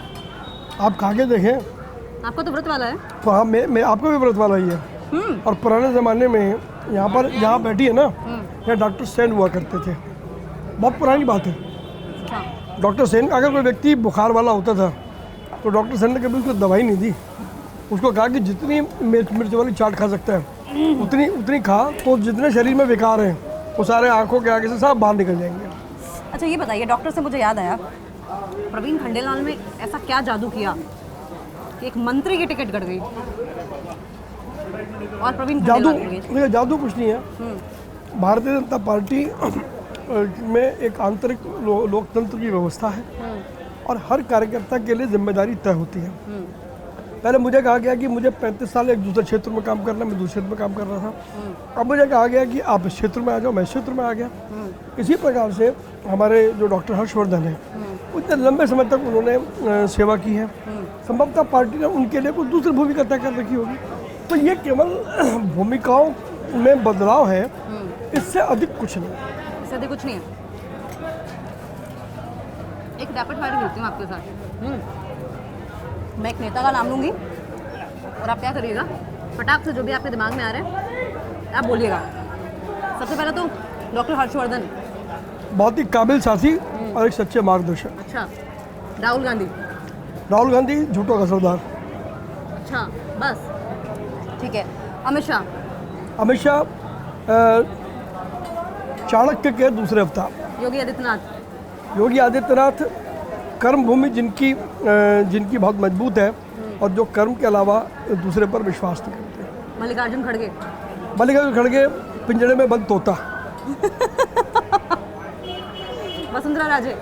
आप खा के देखें। आपका तो व्रत वाला है। तो हाँ, मैं आपका भी व्रत वाला ही है। और पुराने ज़माने में यहाँ बैठी है ना, यहाँ डॉक्टर सेन हुआ करते थे। बहुत पुरानी बात है। अच्छा, डॉक्टर सेन, अगर कोई व्यक्ति बुखार वाला होता था तो डॉक्टर सेन ने कभी उसको दवाई नहीं दी। उसको कहा कि जितनी मिर्च वाली चाट खा सकता है उतनी खा, तो जितने शरीर में विकार हैं वो सारे आंखों के आगे से सब बाहर निकल जाएंगे। अच्छा ये बताइए, डॉक्टर से मुझे याद आया, प्रवीण खंडेलवाल में ऐसा क्या जादू किया कि एक मंत्री की टिकट कट गई और प्रवीण जादू, खंडेलवाल मिल गई? देखिए जादू कुछ नहीं है। भारतीय जनता पार्टी में एक आंतरिक लोकतंत्र की व्यवस्था है और हर कार्यकर्ता के लिए जिम्मेदारी तय होती है। पहले मुझे कहा गया कि मुझे 35 साल एक दूसरे क्षेत्र में काम करना, मैं दूसरे क्षेत्र में काम कर रहा था। अब मुझे कहा गया कि आप इस क्षेत्र में आ जाओ, मैं इस क्षेत्र में आ गया। इसी प्रकार से हमारे जो डॉक्टर हर्षवर्धन हैं, उतने लंबे समय तक उन्होंने सेवा की है। संभवतः पार्टी ने उनके लिए कुछ दूसरी भूमिका तय कर रखी होगी। तो ये केवल भूमिकाओं में बदलाव है, इससे अधिक कुछ नहीं। इससे अधिक कुछ नहीं है। एक रैपिड फायर खेलती हूँ आपके साथ। मैं एक नेता का नाम लूँगी और आप क्या करिएगा, फटाक से जो भी आपके दिमाग में आ रहा है आप बोलिएगा। सबसे पहले तो डॉक्टर हर्षवर्धन। बहुत ही काबिल साथी और एक सच्चे मार्गदर्शक। अच्छा, राहुल गांधी। राहुल गांधी झूठों का सरदार। अच्छा बस, ठीक है। अमित शाह। अमित शाह चाणक्य के दूसरे अवतार। योगी आदित्यनाथ। योगी आदित्यनाथ कर्म भूमि जिनकी बहुत मजबूत है और जो कर्म के अलावा दूसरे पर विश्वास नहीं करते। मल्लिकार्जुन खड़गे। मल्लिकार्जुन खड़गे पिंजरे में बंद तोता। वसुंधरा राजे।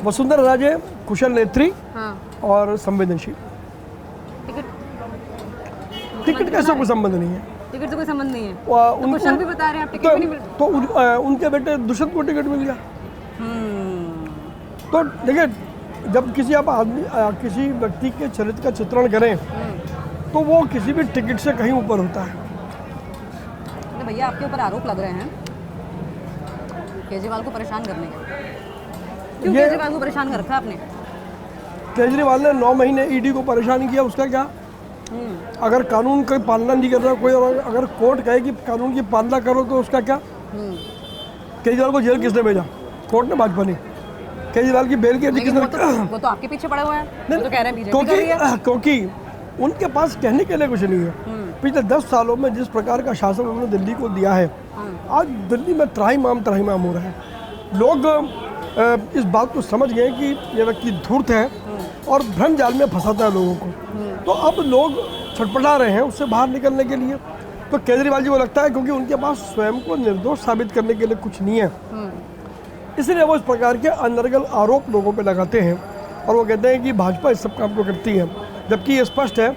वसुंधरा राजे कुशल नेत्री हाँ। और संवेदनशील। टिकट का ऐसा कोई संबंध नहीं है। टिकट से कोई संबंध नहीं है। तो कुशल भी बता रहे हैं आप, टिकट भी नहीं मिल। तो उनके बेटे दुष्यंत को टिकट मिल गया। तो देखिए, जब किसी व्यक्ति के चरित्र का चित्रण करें तो वो किसी भी टिकट से कहीं ऊपर होता है। तो भैया आपके ऊपर आरोप लग रहे हैं केजरीवाल को परेशान करने के। क्यों केजरीवाल को परेशान कर रखा है आपने? केजरीवाल ने 9 महीने ईडी को परेशान किया, उसका क्या? अगर कानून की पालना नहीं कर रहा कोई, और अगर कोर्ट कहे कि कानून की पालना करो तो उसका क्या? केजरीवाल को जेल किसने भेजा? कोर्ट ने, भाजपा ने। केजरीवाल की बेल की अर्जी किसने? वो तो आपके पीछे पड़े हुए हैं। वो तो कह रहे हैं बीजेपी कर रही है। क्योंकि उनके पास कहने के लिए कुछ नहीं है। पिछले 10 सालों में जिस प्रकार का शासन उन्होंने दिल्ली को दिया है, आज दिल्ली में त्राहिमाम हो रहा है। लोग इस बात को समझ गए कि ये व्यक्ति धूर्त है और भ्रम जाल में फंसाता है लोगों को। तो अब लोग छटपटा रहे हैं उससे बाहर निकलने के लिए। तो केजरीवाल जी को लगता है क्योंकि उनके पास स्वयं को निर्दोष साबित करने के लिए कुछ नहीं है, इसलिए वो इस प्रकार के अनर्गल आरोप लोगों पे लगाते हैं और वो कहते हैं कि भाजपा इस सब काम को करती है, जबकि ये स्पष्ट है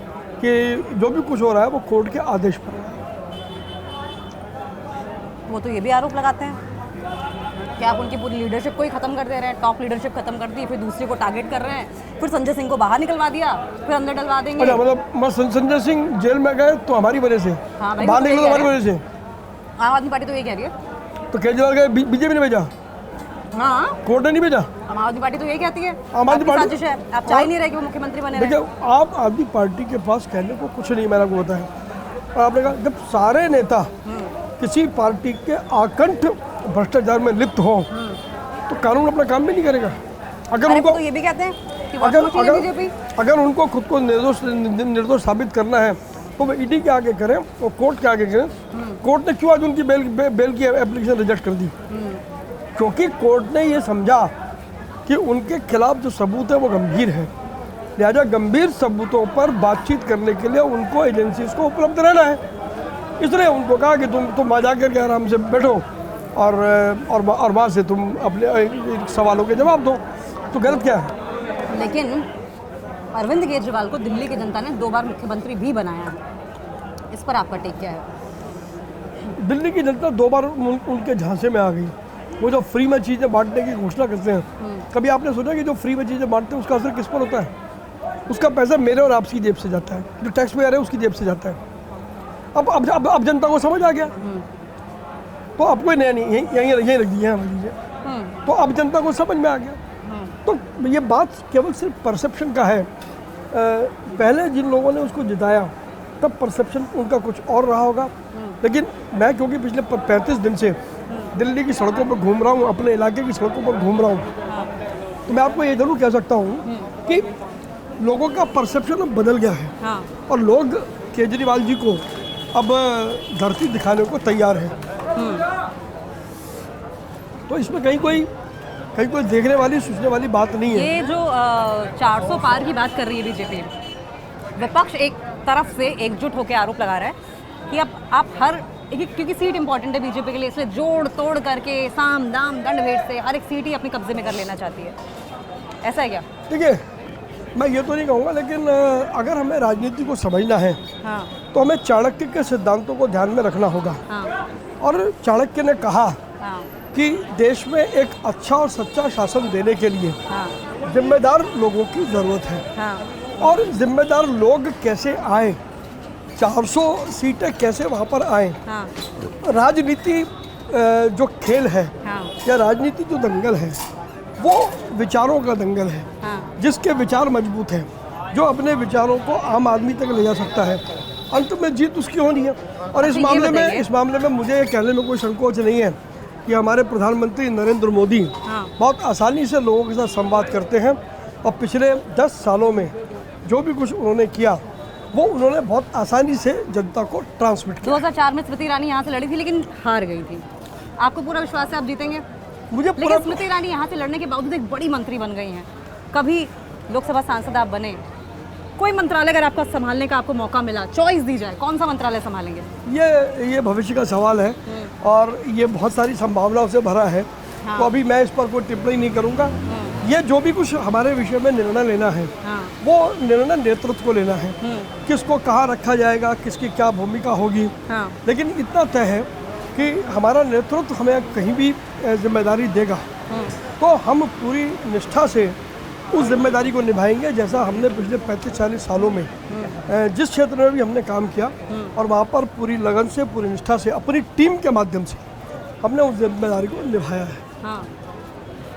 कि जो भी कुछ हो रहा है वो कोर्ट के आदेश पर है। वो तो ये भी आरोप लगाते हैं कि आप उनकी पूरी लीडरशिप को ही खत्म कर दे रहे हैं, टॉप लीडरशिप खत्म कर दी, फिर दूसरे को टारगेट कर रहे हैं, फिर संजय सिंह को बाहर निकलवा दिया, फिर अंदर डलवा देंगे। अच्छा, मतलब संजय सिंह जेल में गए तो हमारी वजह से, हाँ भाई, बाहर वो तो निकले तो हमारी वजह से। आम आदमी पार्टी तो ये कह रही है। तो केजरीवाल गए, बीजेपी ने भेजा, हाँ कोर्ट ने नहीं भेजा। आम आदमी पार्टी तो ये कहती है आम आदमी पार्टी साजिश है, आप चाह ही नहीं रहे कि वो मुख्यमंत्री बने रहे। देखिए, आम आदमी पार्टी के पास कहने को कुछ नहीं, मैंने आपको बताया। और आपने कहा जब सारे नेता किसी पार्टी के आकंठ भ्रष्टाचार में लिप्त हो तो कानून अपना काम भी नहीं करेगा। अगर उनको तो ये भी कहते हैं कि वोट मशीन है बीजेपी। अगर उनको खुद को निर्दोष साबित करना है तो वो ईडी के आगे करें, वो कोर्ट के आगे करें। कोर्ट ने क्यों आज उनकी बेल की एप्लीकेशन रिजेक्ट कर दी? क्योंकि कोर्ट ने ये समझा कि उनके खिलाफ जो सबूत है वो गंभीर है, लिहाजा गंभीर सबूतों पर बातचीत करने के लिए उनको एजेंसीज को उपलब्ध रहना है। इसलिए उनको कहा कि तुम आ जाकर के आराम से बैठो और वहाँ से तुम अपने सवालों के जवाब दो। तो गलत क्या है? लेकिन अरविंद केजरीवाल को दिल्ली की जनता ने 2 बार मुख्यमंत्री भी बनाया है, इस पर आपका टेक क्या है? दिल्ली की जनता 2 बार उनके झांसे में आ गई। वो जो फ्री में चीज़ें बांटने की घोषणा करते हैं, कभी आपने सोचा कि जो फ्री में चीज़ें बांटते हैं उसका असर किस पर होता है? उसका पैसा मेरे और आपकी जेब से जाता है, जो टैक्स पेयर है उसकी जेब से जाता है। अब जनता को समझ आ गया, तो आपको नया नहीं यहीं रख दीजिए, यहाँ रख दीजिए। तो अब जनता को समझ में आ गया। तो ये बात केवल सिर्फ परसेप्शन का है। पहले जिन लोगों ने उसको जिताया तब परसेप्शन उनका कुछ और रहा होगा, लेकिन मैं क्योंकि पिछले 35 दिन से दिल्ली की सड़कों पर घूम रहा हूँ, अपने इलाके की सड़कों पर घूम रहा हूँ, तो मैं आपको ये ज़रूर कह सकता हूँ कि लोगों का परसेप्शन अब बदल गया है। हाँ। और लोग केजरीवाल जी को अब धरती दिखाने को तैयार है। तो इसमें कहीं कोई देखने वाली सोचने वाली बात नहीं है। ये जो 400 पार की बात कर रही है बीजेपी, विपक्ष एक तरफ से एकजुट होकर आरोप लगा रहा है कि अब आप क्योंकि सीट इंपॉर्टेंट है बीजेपी के लिए, इसलिए जोड़ तोड़ करके साम दाम दंड भेद से हर एक सीट ही अपने कब्जे में कर लेना चाहती है। ऐसा है क्या? देखिए, मैं ये तो नहीं कहूँगा, लेकिन अगर हमें राजनीति को समझना है हाँ। तो हमें चाणक्य के सिद्धांतों को ध्यान में रखना होगा। हाँ। और चाणक्य ने कहा हाँ। कि देश में एक अच्छा और सच्चा शासन देने के लिए हाँ। जिम्मेदार लोगों की ज़रूरत है। हाँ। और जिम्मेदार लोग कैसे आए, 400 सीटें कैसे वहाँ पर आए। हाँ। राजनीति जो खेल है, हाँ। या राजनीति जो दंगल है, वो विचारों का दंगल है। हाँ। जिसके विचार मजबूत हैं, जो अपने विचारों को आम आदमी तक ले जा सकता है, अंत में जीत उसकी होनी है। और इस मामले में मुझे ये कहने में कोई संकोच नहीं है कि हमारे प्रधानमंत्री नरेंद्र मोदी बहुत आसानी से लोगों के साथ संवाद करते हैं, और पिछले 10 सालों में जो भी कुछ उन्होंने किया वो उन्होंने बहुत आसानी से जनता को ट्रांसमिट किया। 2004 में स्मृति ईरानी यहाँ से लड़ी थी लेकिन हार गई थी। आपको पूरा विश्वास है आप जीतेंगे? मुझे लेकिन स्मृति ईरानी यहाँ से लड़ने के बावजूद एक बड़ी मंत्री बन गई हैं। कभी लोकसभा सांसद आप बने, कोई मंत्रालय अगर आपका संभालने का आपको मौका मिला, चॉइस दी जाए, कौन सा मंत्रालय संभालेंगे? ये भविष्य का सवाल है और ये बहुत सारी संभावनाओं से भरा है। हाँ। तो अभी मैं इस पर कोई टिप्पणी नहीं करूँगा। ये जो भी कुछ हमारे विषय में निर्णय लेना है, हाँ। वो निर्णय नेतृत्व को लेना है, किसको कहाँ रखा जाएगा, किसकी क्या भूमिका होगी। हाँ। लेकिन इतना तय है कि हमारा नेतृत्व हमें कहीं भी जिम्मेदारी देगा तो हम पूरी निष्ठा से उस जिम्मेदारी को निभाएंगे, जैसा हमने पिछले 35-40 सालों में जिस क्षेत्र में भी हमने काम किया और वहाँ पर पूरी लगन से, पूरी निष्ठा से, अपनी टीम के माध्यम से हमने उस जिम्मेदारी को निभाया है। हाँ।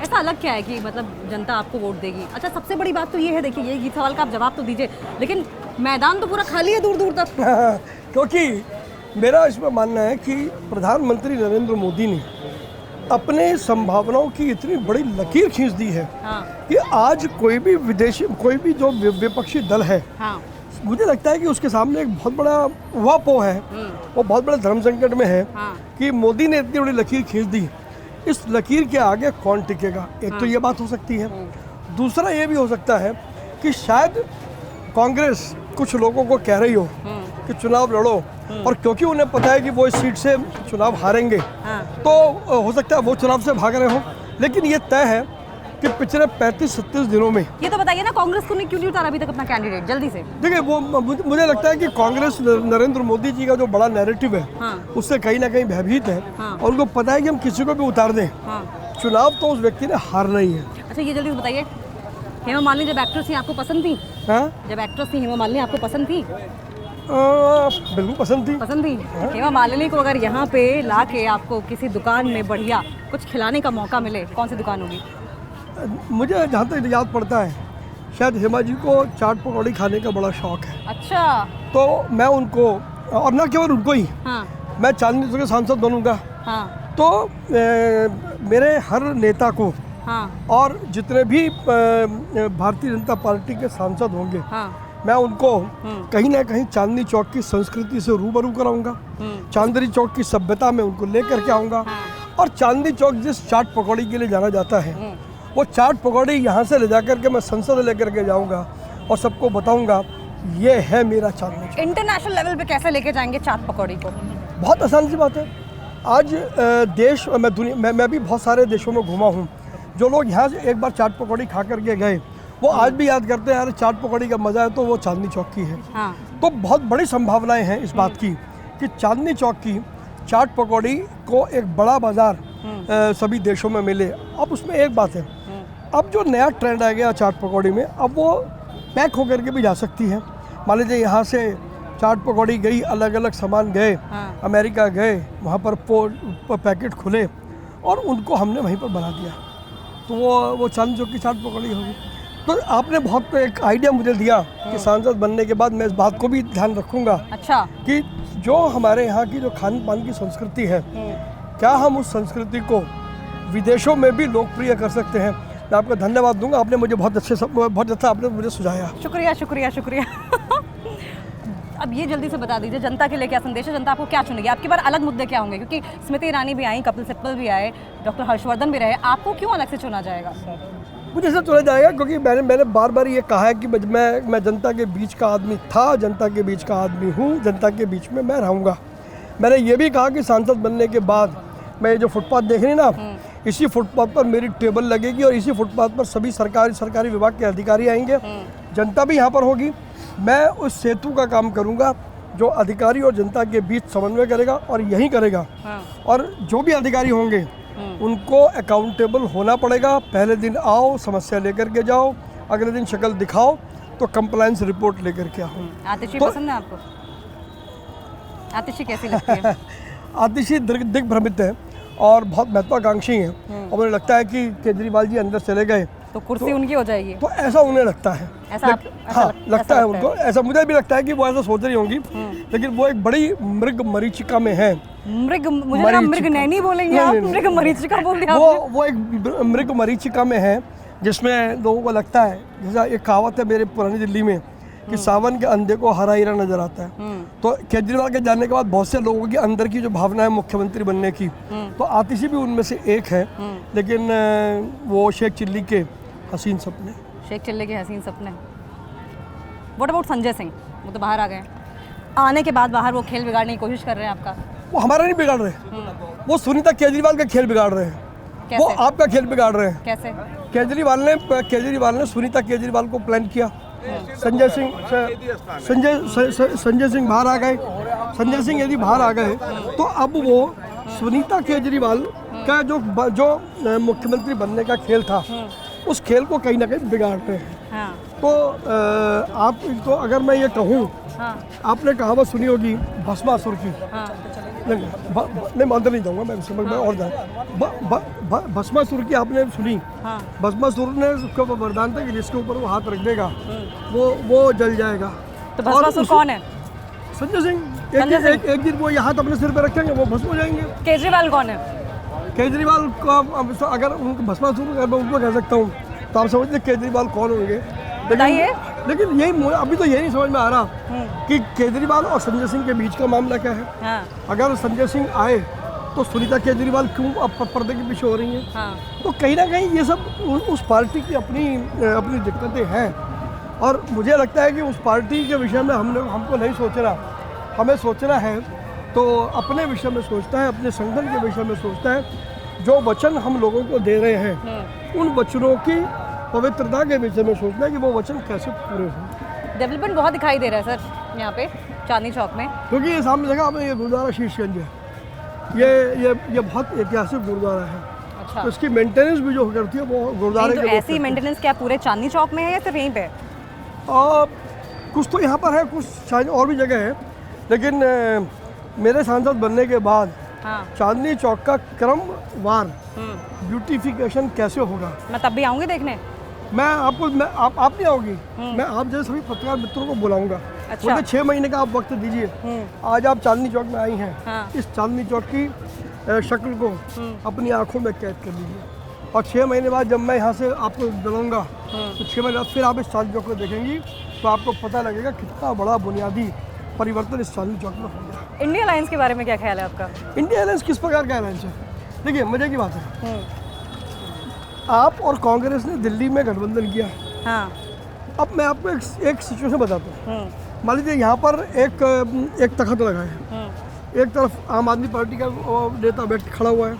ऐसा अलग क्या है कि मतलब जनता आपको वोट देगी? अच्छा, सबसे बड़ी बात तो ये है, देखिए ये सवाल का आप जवाब तो दीजिए, लेकिन मैदान तो पूरा खाली है दूर दूर तक। क्योंकि मेरा इसमें मानना है कि प्रधानमंत्री नरेंद्र मोदी ने अपने संभावनाओं की इतनी बड़ी लकीर खींच दी है। हाँ। कि आज कोई भी जो विपक्षी दल है, हाँ। मुझे लगता है कि उसके सामने एक बहुत बड़ा उहापोह है, वो बहुत बड़े धर्म संकट में है। हाँ। कि मोदी ने इतनी बड़ी लकीर खींच दी, इस लकीर के आगे कौन टिकेगा? एक तो ये बात हो सकती है। दूसरा ये भी हो सकता है कि शायद कांग्रेस कुछ लोगों को कह रही हो कि चुनाव लड़ो, और क्योंकि उन्हें पता है कि वो इस सीट से चुनाव हारेंगे, तो हो सकता है वो चुनाव से भाग रहे हो। लेकिन ये तय है कि पिछले 35-37 दिनों में, ये तो बताइए ना, कांग्रेस को क्यों नहीं उतारा अभी तक अपना कैंडिडेट जल्दी से? देखिए वो मुझे लगता है कि कांग्रेस नरेंद्र मोदी जी का जो बड़ा नैरेटिव है, हाँ। उससे कहीं ना कहीं भयभीत है। हाँ। और उनको पता है कि हम किसी को भी उतार दें, हाँ। चुनाव तो उस व्यक्ति ने हारना ही है। अच्छा, ये जल्दी से बताइए, हेमा मालिनी जब एक्ट्रेस थी आपको पसंद थी? हाँ? जब एक्ट्रेस थी हेमा मालिनी आपको पसंद थी? बिल्कुल पसंद थी। पसंद थी। हेमा मालिनी को अगर यहाँ पे ला के आपको किसी दुकान में बढ़िया कुछ खिलाने का मौका मिले, कौन सी दुकान होगी? मुझे जहाँ तक याद पड़ता है, शायद हेमा जी को चाट पकौड़ी खाने का बड़ा शौक है। अच्छा। तो मैं उनको, और न केवल उनको ही, हाँ। मैं चांदनी चौक के सांसद बनूंगा। हाँ। तो मेरे हर नेता को, हाँ। और जितने भी भारतीय जनता पार्टी के सांसद होंगे, हाँ। मैं उनको कहीं ना कहीं चांदनी चौक की संस्कृति से रूबरू कराऊंगा, चांदनी चौक की सभ्यता में उनको लेकर के आऊँगा। और चांदनी चौक जिस चाट पकौड़ी के लिए जाना जाता है, वो चाट पकौड़ी यहाँ से ले जाकर के मैं संसद लेकर के जाऊँगा और सबको बताऊँगा ये है मेरा चांदनी चौक। इंटरनेशनल लेवल पे कैसे लेके जाएंगे चाट पकौड़ी को? बहुत आसान सी बात है। आज देश, मैं भी बहुत सारे देशों में घूमा हूँ। जो लोग यहाँ से एक बार चाट पकौड़ी खा करके गए, वो आज भी याद करते हैं यार चाट पकौड़ी का मज़ा है तो वो चांदनी चौक की है। हाँ तो बहुत बड़ी संभावनाएं हैं इस बात की कि चांदनी चौक की चाट पकौड़ी को एक बड़ा बाजार सभी देशों में मिले। अब उसमें एक बात है, अब जो नया ट्रेंड आ गया चाट पकौड़ी में, अब वो पैक होकर के भी जा सकती है। मान लीजिए यहाँ से चाट पकौड़ी गई, अलग अलग सामान गए, अमेरिका गए, वहाँ पर पैकेट खुले और उनको हमने वहीं पर बना दिया, तो वो चांदनी चौक की चाट पकौड़ी होगी। तो आपने बहुत एक आइडिया मुझे दिया कि सांसद बनने के बाद मैं इस बात को भी ध्यान रखूँगा। अच्छा। कि जो हमारे यहाँ की जो खान पान की संस्कृति है, क्या हम उस संस्कृति को विदेशों में भी लोकप्रिय कर सकते हैं। मैं आपको धन्यवाद दूंगा, आपने मुझे बहुत अच्छा आपने मुझे सुझाया। शुक्रिया शुक्रिया शुक्रिया। अब ये जल्दी से बता दीजिए, जनता के लिए क्या संदेश है, जनता आपको क्या चुनेगी, आपकी बार अलग मुद्दे क्या होंगे, क्योंकि स्मृति ईरानी भी आई, कपिल सिब्बल भी आए, डॉक्टर हर्षवर्धन भी रहे, आपको क्यों अलग से चुना जाएगा? मुझे ऐसा चुना जाएगा क्योंकि मैंने बार बार ये कहा है कि मैं जनता के बीच का आदमी था, जनता के बीच का आदमी हूँ, जनता के बीच में मैं रहूँगा। मैंने ये भी कहा कि सांसद बनने के बाद मैं जो फुटपाथ देख रही हैं ना, इसी फुटपाथ पर मेरी टेबल लगेगी और इसी फुटपाथ पर सभी सरकारी विभाग के अधिकारी आएंगे, जनता भी यहाँ पर होगी। मैं उस सेतु का काम करूँगा जो अधिकारी और जनता के बीच समन्वय करेगा और यही करेगा। और जो भी अधिकारी होंगे उनको अकाउंटेबल होना पड़ेगा। पहले दिन आओ, समस्या लेकर के जाओ, अगले दिन शक्ल दिखाओ तो कंप्लायंस रिपोर्ट लेकर के आओ। आतिशी पसंद है आपको? आतिशी कैसी लगती है? आतिशी दिग्भ्रमित है और बहुत महत्वाकांक्षी हैं और मुझे लगता है कि केजरीवाल जी अंदर चले गए तो कुर्सी उनकी हो जाएगी, तो ऐसा उन्हें लगता है। लगता है उनको, ऐसा मुझे भी लगता है कि वो ऐसा सोच रही होंगी, लेकिन वो एक बड़ी मृग मरीचिका में है। मृग नैनी बोलेंगे आप? मृग मरीचिका बोल दिया आपने। वो एक मृग मरीचिका में है जिसमें लोगों को लगता है, जैसा एक कहावत है मेरे पुरानी दिल्ली में कि सावन के अंधे को हरा हीरा नजर आता है। तो केजरीवाल के जाने के बाद बहुत से लोगों की अंदर की जो भावना है मुख्यमंत्री बनने की, तो आतिशी भी उनमें से एक है। लेकिन वो शेख चिल्ली के हसीन सपने, शेख चिल्ली के हसीन सपने। What about Sanjay Singh? वो तो बाहर आ गए, आने के बाद बाहर वो खेल बिगाड़ने की कोशिश कर रहे हैं आपका। वो हमारा नहीं बिगाड़ रहे, वो सुनीता केजरीवाल का खेल बिगाड़ रहे हैं। वो आपका खेल बिगाड़ रहे हैं। कैसे? केजरीवाल ने सुनीता केजरीवाल को प्लान किया। संजय सिंह बाहर आ गए। संजय सिंह यदि बाहर आ गए तो अब वो सुनीता केजरीवाल का जो मुख्यमंत्री बनने का खेल था, उस खेल को कहीं ना कहीं बिगाड़ रहे हैं। तो आप तो अगर मैं ये कहूँ, आपने कहावत सुनी होगी भस्मासुर की। नहीं मानते नहीं जाऊँगा मैं, समझ में और जाए। भस्मासुर की आपने सुनी? भस्मासुर ने उसका वरदान था कि जिसके ऊपर वो हाथ रख देगा वो जल जाएगा। तो भस्मासुर कौन है? संजय सिंह। एक दिन वो ये हाथ अपने सिर पे रखेंगे, वो भस्म हो जाएंगे। केजरीवाल कौन है? केजरीवाल को अगर उनको भस्मासुर मैं उनको कह सकता हूँ तो आप समझते केजरीवाल कौन होंगे? लेकिन यही अभी तो यही नहीं समझ में आ रहा कि केजरीवाल और संजय सिंह के बीच का मामला क्या है। अगर संजय सिंह आए तो सुनीता केजरीवाल क्यों अब पर्दे के पीछे हो रही हैं? तो कहीं ना कहीं ये सब उस पार्टी की अपनी दिक्कतें हैं और मुझे लगता है कि उस पार्टी के विषय में हमको नहीं सोचना। हमें सोचना है तो अपने विषय में सोचता है, अपने संगठन के विषय में सोचता है। जो वचन हम लोगों को दे रहे हैं उन वचनों की पवित्रता के विषय में सोचना है कि वो वचन कैसे पूरे हों। डेवलपमेंट बहुत दिखाई दे रहा है सर यहाँ पे चांदनी चौक में, क्योंकि ये सामने जगह आपने ये गुरुद्वारा शीशगंज है, ये बहुत ऐतिहासिक गुरुद्वारा है। अच्छा। तो इसकी मेंटेनेंस भी जो करती है वो गुरुद्वारे तो ऐसी मेंटेनेंस क्या पूरे चांदनी चौक में है या सिर्फ यहीं पे? कुछ तो यहाँ पर है, कुछ शायद और भी जगह है, लेकिन मेरे सांसद बनने के बाद चांदनी चौक का क्रमवार ब्यूटिफिकेशन कैसे होगा मैं तब भी आऊँगी देखने। आप नहीं आओगी, मैं आप जैसे सभी पत्रकार मित्रों को बुलाऊंगा। अच्छा। मुझे 6 महीने का आप वक्त दीजिए। आज आप चांदनी चौक में आई हैं, इस चांदनी चौक की शक्ल को अपनी आंखों में कैद कर लीजिए और 6 महीने बाद जब मैं यहाँ से आपको बुलाऊंगा तो 6 महीने बाद फिर आप इस चांदनी चौक को देखेंगी तो आपको पता लगेगा कितना बड़ा बुनियादी परिवर्तन इस चांदनी चौक में हो गया। इंडिया अलायंस के बारे में क्या ख्याल है आपका? इंडिया अलायंस किस प्रकार का अलायंस है? देखिए मजे की बात है, आप और कांग्रेस ने दिल्ली में गठबंधन किया। अब मैं आपको एक सिचुएशन बताता हूँ। मान लीजिए यहाँ पर एक तख्त लगा है, एक तरफ आम आदमी पार्टी का नेता बैठ खड़ा हुआ है,